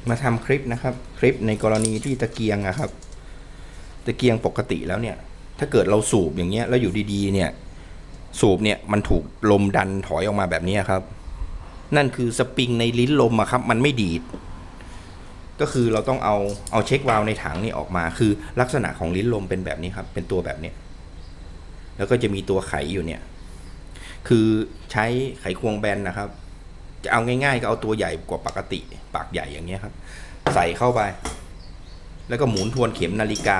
มาทำคลิปนะครับคลิปในกรณีที่ตะเกียงนะครับตะเกียงปกติแล้วเนี่ยถ้าเกิดเราสูบอย่างเงี้ยแล้วอยู่ดีๆเนี่ยสูบเนี่ยมันถูกลมดันถอยออกมาแบบนี้ครับนั่นคือสปริงในลิ้นลมอะครับมันไม่ดีดก็คือเราต้องเอาเช็ควาล์วในถังนี่ออกมาคือลักษณะของลิ้นลมเป็นแบบนี้ครับเป็นตัวแบบนี้แล้วก็จะมีตัวไขอยู่เนี่ยคือใช้ไขควงแบนนะครับจะเอาง่ายๆก็เอาตัวใหญ่กว่าปกติปากใหญ่อย่างเงี้ยครับใส่เข้าไปแล้วก็หมุนทวนเข็มนาฬิกา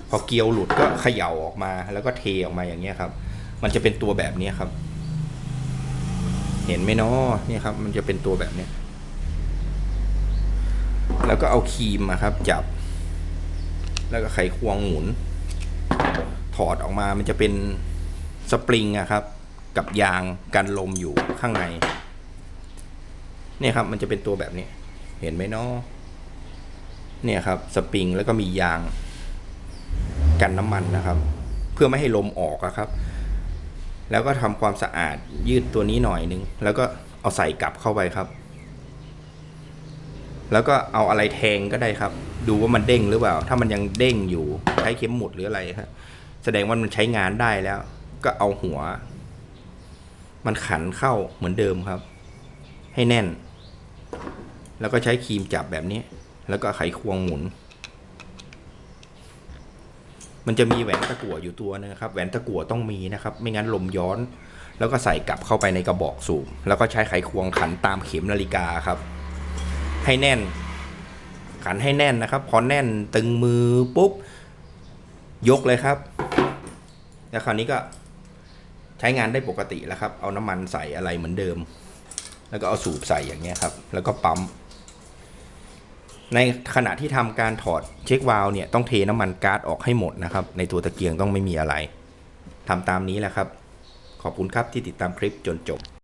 พอเกลียวหลุดก็เขย่าออกมาแล้วก็เทออกมาอย่างเงี้ยครับมันจะเป็นตัวแบบนี้ครับเห็นไหมเนาะนี่ครับมันจะเป็นตัวแบบนี้แล้วก็เอาครีมครับจับแล้วก็ไขควงหมุนถอดออกมามันจะเป็นสปริงครับกับยางกันลมอยู่ข้างในเนี่ยครับมันจะเป็นตัวแบบนี้เห็นไหมเนาะเนี่ยครับสปริงแล้วก็มียางกันน้ำมันนะครับเพื่อไม่ให้ลมออกครับแล้วก็ทำความสะอาดยืดตัวนี้หน่อยนึงแล้วก็เอาใส่กลับเข้าไปครับแล้วก็เอาอะไรแทงก็ได้ครับดูว่ามันเด้งหรือเปล่าถ้ามันยังเด้งอยู่ใช้เข็มหมุดหรืออะไรครับแสดงว่ามันใช้งานได้แล้วก็เอาหัวมันขันเข้าเหมือนเดิมครับให้แน่นแล้วก็ใช้ครีมจับแบบนี้แล้วก็ไขควงหมุนมันจะมีแหวนตะกั่วอยู่ตัวนึงครับแหวนตะกั่วต้องมีนะครับไม่งั้นลมย้อนแล้วก็ใส่กลับเข้าไปในกระบอกสูบแล้วก็ใช้ไขควงขันตามเข็มนาฬิกาครับให้แน่นขันให้แน่นนะครับพอแน่นตึงมือปุ๊บยกเลยครับแล้วคราวนี้ก็ใช้งานได้ปกติแล้วครับเอาน้ำมันใส่อะไรเหมือนเดิมแล้วก็เอาสูบใส่อย่างเงี้ยครับแล้วก็ปั๊มในขณะที่ทำการถอดเช็ควาล์วเนี่ยต้องเทน้ำมันก๊าซออกให้หมดนะครับในตัวตะเกียงต้องไม่มีอะไรทำตามนี้แหละครับขอบคุณครับที่ติดตามคลิปจนจบ